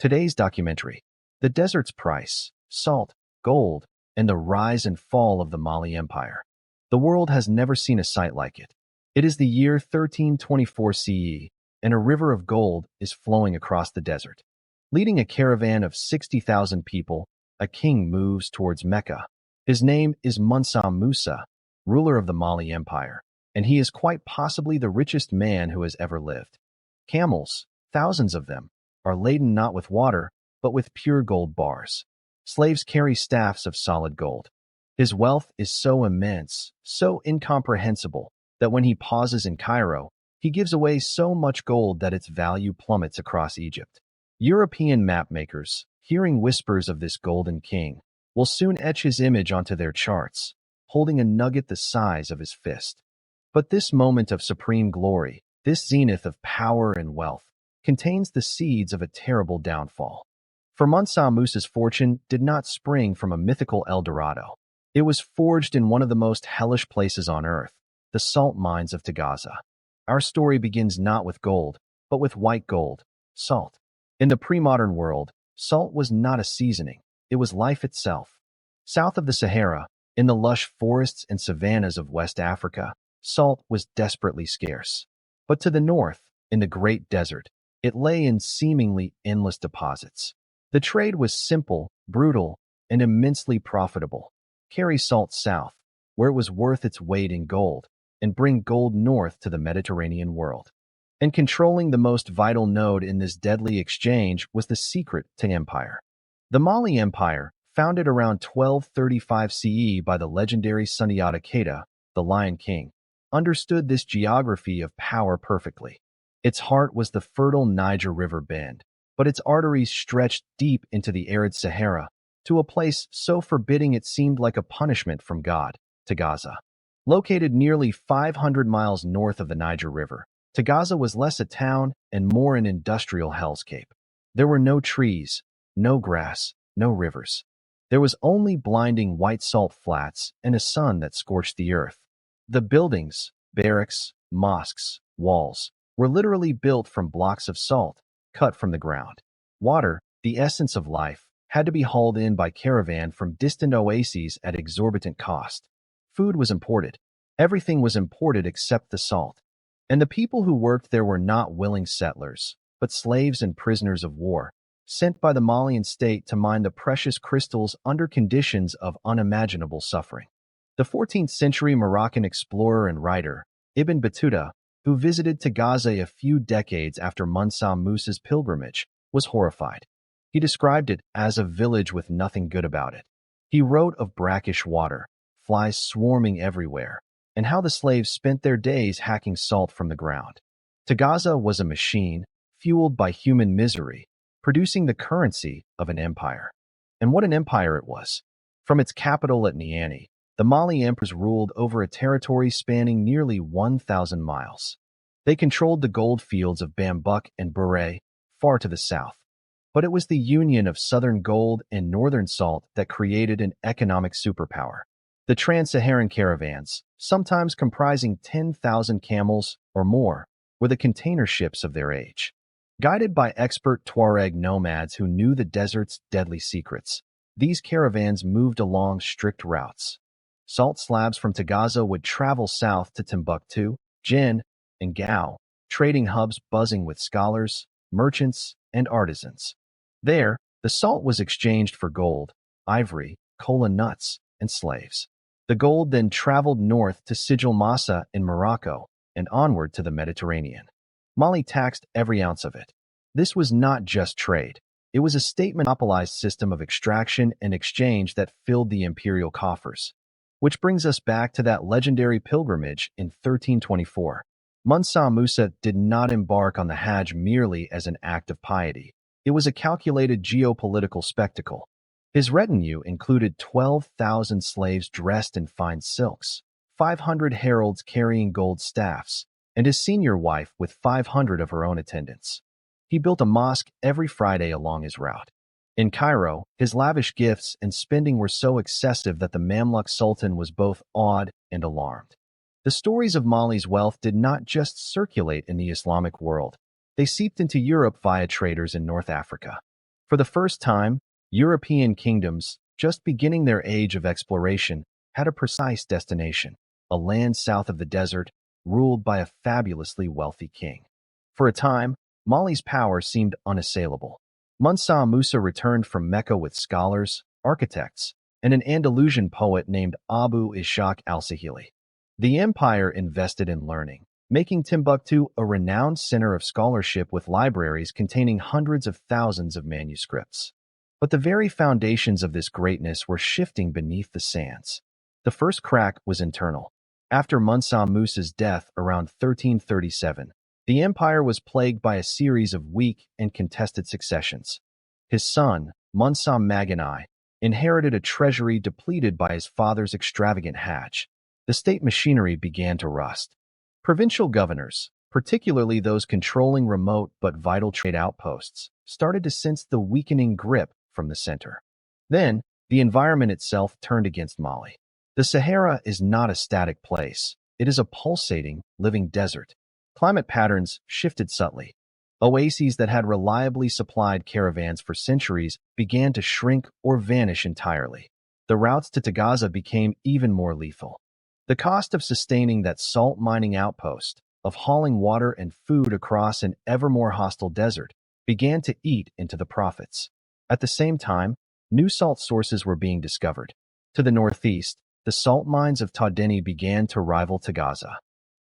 Today's documentary: The Desert's Price, Salt, Gold, and the Rise and Fall of the Mali Empire. The world has never seen a sight like it. It is the year 1324 CE, and a river of gold is flowing across the desert. Leading a caravan of 60,000 people, a king moves towards Mecca. His name is Mansa Musa, ruler of the Mali Empire, and he is quite possibly the richest man who has ever lived. Camels, thousands of them, are laden not with water, but with pure gold bars. Slaves carry staffs of solid gold. His wealth is so immense, so incomprehensible, that when he pauses in Cairo, he gives away so much gold that its value plummets across Egypt. European mapmakers, hearing whispers of this golden king, will soon etch his image onto their charts, holding a nugget the size of his fist. But this moment of supreme glory, this zenith of power and wealth, contains the seeds of a terrible downfall. For Mansa Musa's fortune did not spring from a mythical El Dorado. It was forged in one of the most hellish places on earth, the salt mines of Taghaza. Our story begins not with gold, but with white gold, salt. In the pre-modern world, salt was not a seasoning, it was life itself. South of the Sahara, in the lush forests and savannas of West Africa, salt was desperately scarce. But to the north, in the Great Desert, it lay in seemingly endless deposits. The trade was simple, brutal, and immensely profitable. Carry salt south, where it was worth its weight in gold, and bring gold north to the Mediterranean world. And controlling the most vital node in this deadly exchange was the secret to empire. The Mali Empire, founded around 1235 CE by the legendary Sundiata Keita, the Lion King, understood this geography of power perfectly. Its heart was the fertile Niger River bend, but its arteries stretched deep into the arid Sahara, to a place so forbidding it seemed like a punishment from God, Taghaza. Located nearly 500 miles north of the Niger River, Taghaza was less a town and more an industrial hellscape. There were no trees, no grass, no rivers. There was only blinding white salt flats and a sun that scorched the earth. The buildings, barracks, mosques, walls, were literally built from blocks of salt, cut from the ground. Water, the essence of life, had to be hauled in by caravan from distant oases at exorbitant cost. Food was imported. Everything was imported except the salt. And the people who worked there were not willing settlers, but slaves and prisoners of war, sent by the Malian state to mine the precious crystals under conditions of unimaginable suffering. The 14th century Moroccan explorer and writer, Ibn Battuta, who visited Taghaza a few decades after Mansa Musa's pilgrimage, was horrified. He described it as a village with nothing good about it. He wrote of brackish water, flies swarming everywhere, and how the slaves spent their days hacking salt from the ground. Taghaza was a machine, fueled by human misery, producing the currency of an empire. And what an empire it was! From its capital at Niamey, the Mali emperors ruled over a territory spanning nearly 1,000 miles. They controlled the gold fields of Bambouk and Bure, far to the south. But it was the union of southern gold and northern salt that created an economic superpower. The trans-Saharan caravans, sometimes comprising 10,000 camels or more, were the container ships of their age. Guided by expert Tuareg nomads who knew the desert's deadly secrets, these caravans moved along strict routes. Salt slabs from Taghaza would travel south to Timbuktu, Jin, and Gao, trading hubs buzzing with scholars, merchants, and artisans. There, the salt was exchanged for gold, ivory, cola nuts, and slaves. The gold then traveled north to Sijil Massa in Morocco and onward to the Mediterranean. Mali taxed every ounce of it. This was not just trade. It was a state-monopolized system of extraction and exchange that filled the imperial coffers. Which brings us back to that legendary pilgrimage in 1324. Mansa Musa did not embark on the Hajj merely as an act of piety. It was a calculated geopolitical spectacle. His retinue included 12,000 slaves dressed in fine silks, 500 heralds carrying gold staffs, and his senior wife with 500 of her own attendants. He built a mosque every Friday along his route. In Cairo, his lavish gifts and spending were so excessive that the Mamluk Sultan was both awed and alarmed. The stories of Mali's wealth did not just circulate in the Islamic world. They seeped into Europe via traders in North Africa. For the first time, European kingdoms, just beginning their age of exploration, had a precise destination, a land south of the desert, ruled by a fabulously wealthy king. For a time, Mali's power seemed unassailable. Mansa Musa returned from Mecca with scholars, architects, and an Andalusian poet named Abu Ishaq al-Sahili. The empire invested in learning, making Timbuktu a renowned center of scholarship with libraries containing hundreds of thousands of manuscripts. But the very foundations of this greatness were shifting beneath the sands. The first crack was internal. After Mansa Musa's death around 1337, the empire was plagued by a series of weak and contested successions. His son, Mansa Maganai, inherited a treasury depleted by his father's extravagant hajj. The state machinery began to rust. Provincial governors, particularly those controlling remote but vital trade outposts, started to sense the weakening grip from the center. Then, the environment itself turned against Mali. The Sahara is not a static place. It is a pulsating, living desert. Climate patterns shifted subtly. Oases that had reliably supplied caravans for centuries began to shrink or vanish entirely. The routes to Taghaza became even more lethal. The cost of sustaining that salt mining outpost, of hauling water and food across an ever more hostile desert, began to eat into the profits. At the same time, new salt sources were being discovered. To the northeast, the salt mines of Tadeni began to rival Taghaza.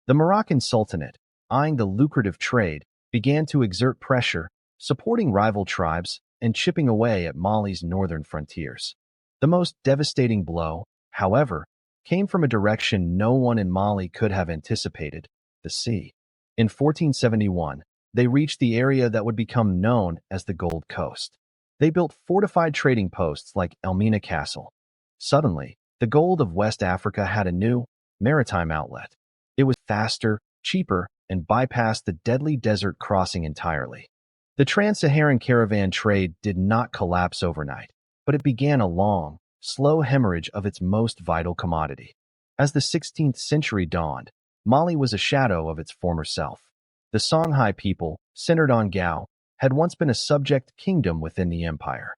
The Moroccan Sultanate, eyeing the lucrative trade, began to exert pressure, supporting rival tribes and chipping away at Mali's northern frontiers. The most devastating blow, however, came from a direction no one in Mali could have anticipated: the sea. In 1471, they reached the area that would become known as the Gold Coast. They built fortified trading posts like Elmina Castle. Suddenly, the gold of West Africa had a new, maritime outlet. It was faster, cheaper, and bypassed the deadly desert crossing entirely. The trans-Saharan caravan trade did not collapse overnight, but it began a long, slow hemorrhage of its most vital commodity. As the 16th century dawned, Mali was a shadow of its former self. The Songhai people, centered on Gao, had once been a subject kingdom within the empire.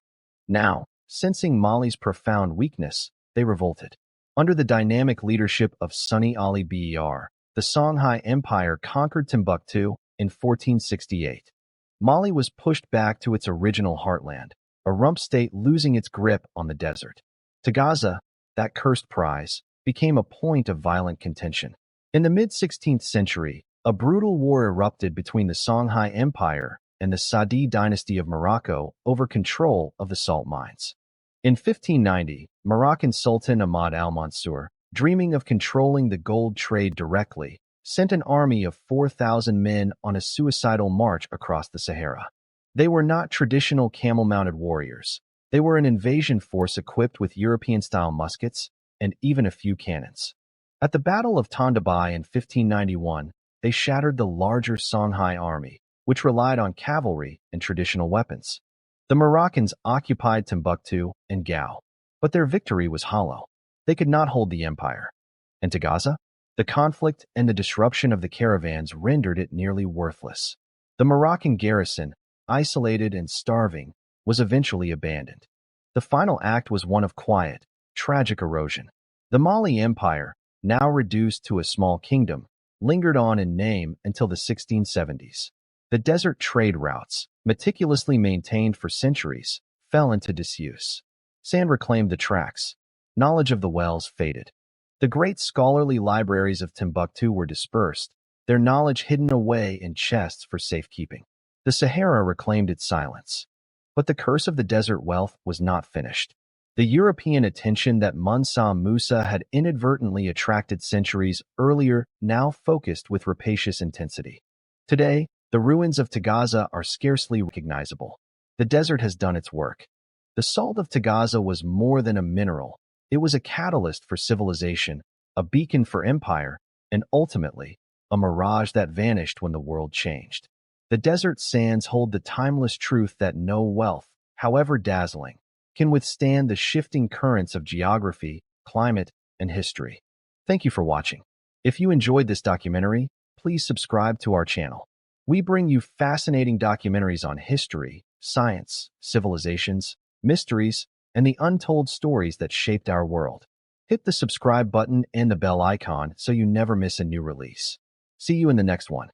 Now, sensing Mali's profound weakness, they revolted. Under the dynamic leadership of Sunni Ali Ber, the Songhai Empire conquered Timbuktu in 1468. Mali was pushed back to its original heartland, a rump state losing its grip on the desert. Taghaza, that cursed prize, became a point of violent contention. In the mid-16th century, a brutal war erupted between the Songhai Empire and the Saadi dynasty of Morocco over control of the salt mines. In 1590, Moroccan Sultan Ahmad al-Mansur, dreaming of controlling the gold trade directly, sent an army of 4,000 men on a suicidal march across the Sahara. They were not traditional camel-mounted warriors. They were an invasion force equipped with European-style muskets and even a few cannons. At the Battle of Tondabai in 1591, they shattered the larger Songhai army, which relied on cavalry and traditional weapons. The Moroccans occupied Timbuktu and Gao, but their victory was hollow. They could not hold the empire. And Taghaza? The conflict and the disruption of the caravans rendered it nearly worthless. The Moroccan garrison, isolated and starving, was eventually abandoned. The final act was one of quiet, tragic erosion. The Mali Empire, now reduced to a small kingdom, lingered on in name until the 1670s. The desert trade routes, meticulously maintained for centuries, fell into disuse. Sand reclaimed the tracks. Knowledge of the wells faded. The great scholarly libraries of Timbuktu were dispersed, their knowledge hidden away in chests for safekeeping. The Sahara reclaimed its silence. But the curse of the desert wealth was not finished. The European attention that Mansa Musa had inadvertently attracted centuries earlier now focused with rapacious intensity. Today, the ruins of Taghaza are scarcely recognizable. The desert has done its work. The salt of Taghaza was more than a mineral. It was a catalyst for civilization, a beacon for empire, and ultimately, a mirage that vanished when the world changed. The desert sands hold the timeless truth that no wealth, however dazzling, can withstand the shifting currents of geography, climate, and history. Thank you for watching. If you enjoyed this documentary, please subscribe to our channel. We bring you fascinating documentaries on history, science, civilizations, mysteries, and the untold stories that shaped our world. Hit the subscribe button and the bell icon so you never miss a new release. See you in the next one.